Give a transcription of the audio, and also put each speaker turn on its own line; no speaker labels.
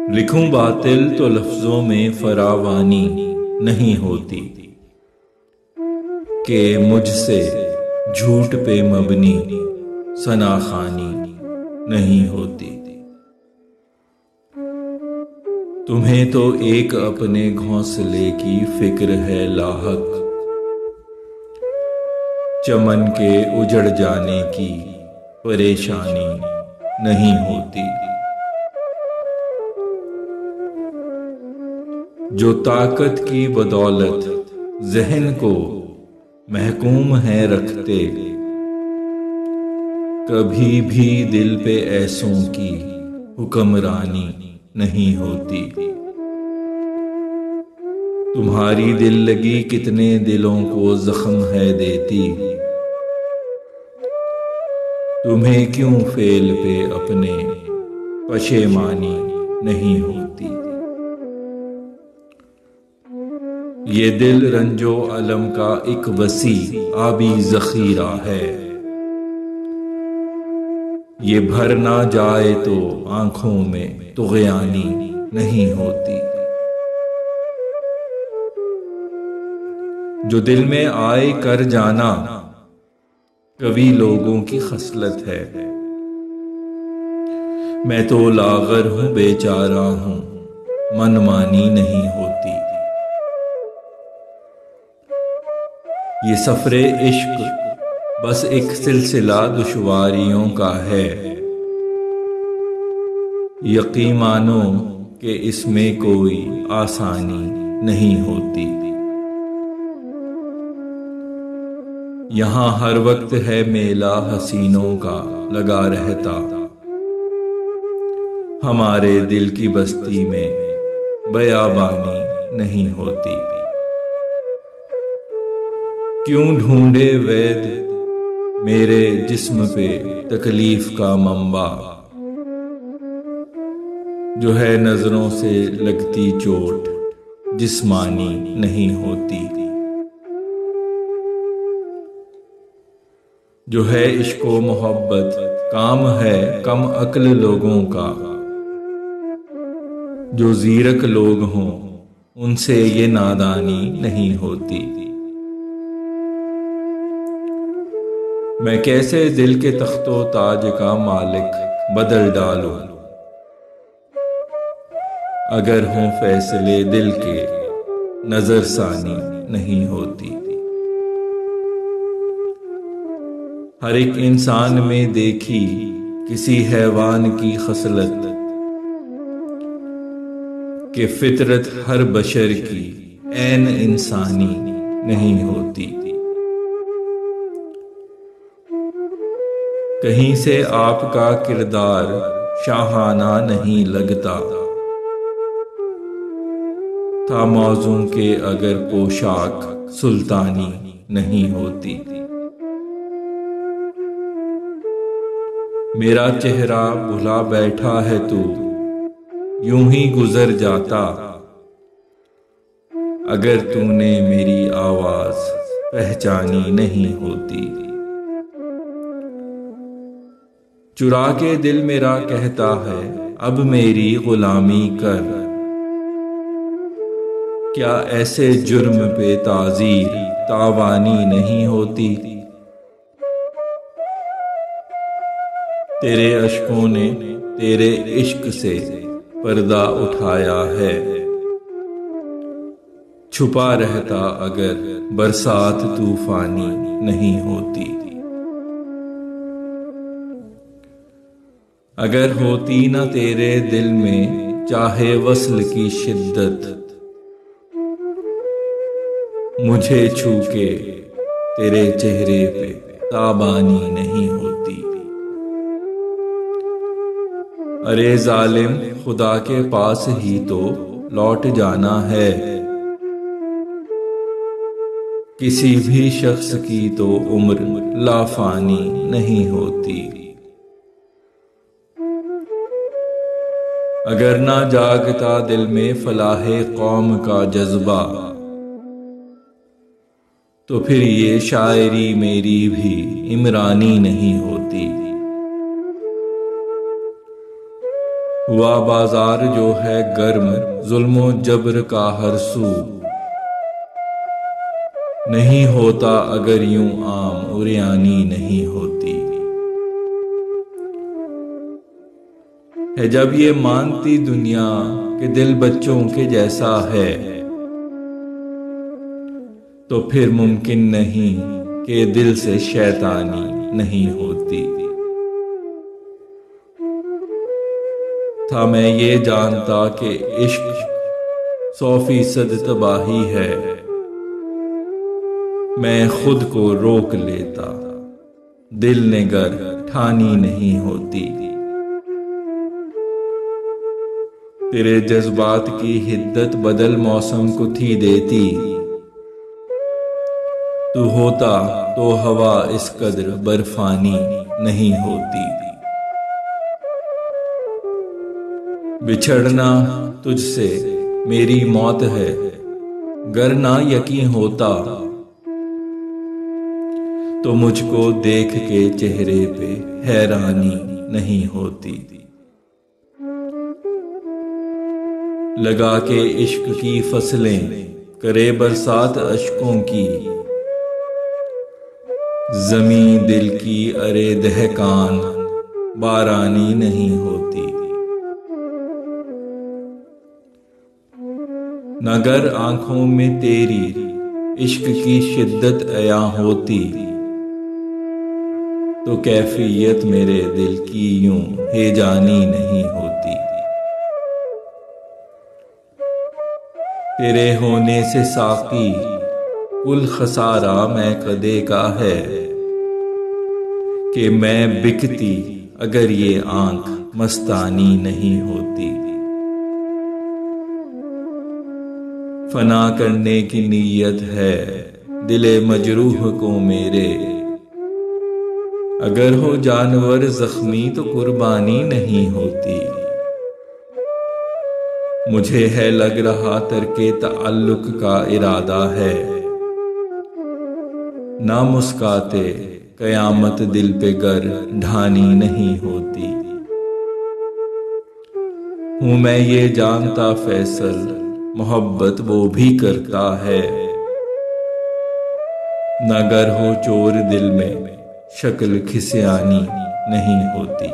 लिखूं बातिल तो लफ्जों में फरावानी नहीं होती कि मुझसे झूठ पे मबनी सनाखानी नहीं होती। तुम्हें तो एक अपने घोंसले की फिक्र है लाहक, चमन के उजड़ जाने की परेशानी नहीं होती। जो ताकत की बदौलत जहन को महकूम है रखते, कभी भी दिल पे ऐसों की हुक्मरानी नहीं होती। तुम्हारी दिल लगी कितने दिलों को जख्म है देती, तुम्हें क्यों फेल पे अपने पशेमानी नहीं होती। ये दिल रंजो अलम का एक वसी आबी जखीरा है, ये भर ना जाए तो आंखों में तुग़यानी नहीं होती। जो दिल में आए कर जाना कवि लोगों की खसलत है, मैं तो लागर हूं बेचारा हूं मनमानी नहीं होती। ये सफरे इश्क बस एक सिलसिला दुश्वारियों का है, यकीन मानो कि इसमें कोई आसानी नहीं होती। यहाँ हर वक्त है मेला हसीनों का लगा रहता, हमारे दिल की बस्ती में बयाबानी नहीं होती। क्यों ढूंढे वैद मेरे जिस्म पे तकलीफ का मंबा, जो है नजरों से लगती चोट जिस्मानी नहीं होती। जो है इश्को मोहब्बत काम है कम अक्ल लोगों का, जो जीरक लोग हों उनसे ये नादानी नहीं होती। मैं कैसे दिल के तख्तो ताज का मालिक बदल डालूं, अगर हों फैसले दिल के नजरसानी नहीं होती। हर एक इंसान में देखी किसी हैवान की खसलत, कि फितरत हर बशर की ऐन इंसानी नहीं होती। कहीं से आपका किरदार शाहाना नहीं लगता था, मौजू के अगर पोशाक सुल्तानी नहीं होती। मेरा चेहरा भुला बैठा है तू यूं ही गुजर जाता, अगर तूने मेरी आवाज पहचानी नहीं होती। चुरा के दिल मेरा कहता है अब मेरी गुलामी कर, क्या ऐसे जुर्म पे ताज़ीर तावानी नहीं होती। तेरे अश्कों ने तेरे इश्क से पर्दा उठाया है, छुपा रहता अगर बरसात तूफानी नहीं होती। अगर होती न तेरे दिल में चाहे वस्ल की शिद्दत, मुझे छू के तेरे चेहरे पे ताबानी नहीं होती। अरे जालिम खुदा के पास ही तो लौट जाना है, किसी भी शख्स की तो उम्र लाफानी नहीं होती। अगर ना जागता दिल में फलाहे कौम का जज्बा, तो फिर ये शायरी मेरी भी इमरानी नहीं होती। हुआ बाजार जो है गर्म जुल्मो जबर का हर सू, नहीं होता अगर यूं आम उरियानी नहीं होती। है जब ये मानती दुनिया कि दिल बच्चों के जैसा है, तो फिर मुमकिन नहीं कि दिल से शैतानी नहीं होती। था मैं ये जानता कि इश्क 100% तबाही है, मैं खुद को रोक लेता, दिल ने गर ठानी नहीं होती। तेरे जज्बात की हिद्दत बदल मौसम को थी देती, तू होता तो हवा इस कदर बर्फानी नहीं होती। बिछड़ना तुझसे मेरी मौत है, गर ना यकीन होता तो मुझको देख के चेहरे पे हैरानी नहीं होती। लगा के इश्क की फसलें करे बरसात अश्कों की, ज़मीं दिल की अरे दहकान बारानी नहीं होती। नगर आंखों में तेरी इश्क की शिद्दत अया होती, तो कैफियत मेरे दिल की यूं हेजानी नहीं होती। तेरे होने से साकी कुल खसारा मैं कदे का है, कि मैं बिकती अगर ये आंख मस्तानी नहीं होती। फना करने की नीयत है दिले मजरूह को मेरे, अगर हो जानवर जख्मी तो कुर्बानी नहीं होती। मुझे है लग रहा तरके ताल्लुक का इरादा है, ना मुस्काते कयामत दिल पे गर ढानी नहीं होती। हूं मैं ये जानता फैसल मोहब्बत वो भी करता है, नगर हो चोर दिल में शक्ल खिसियानी नहीं होती।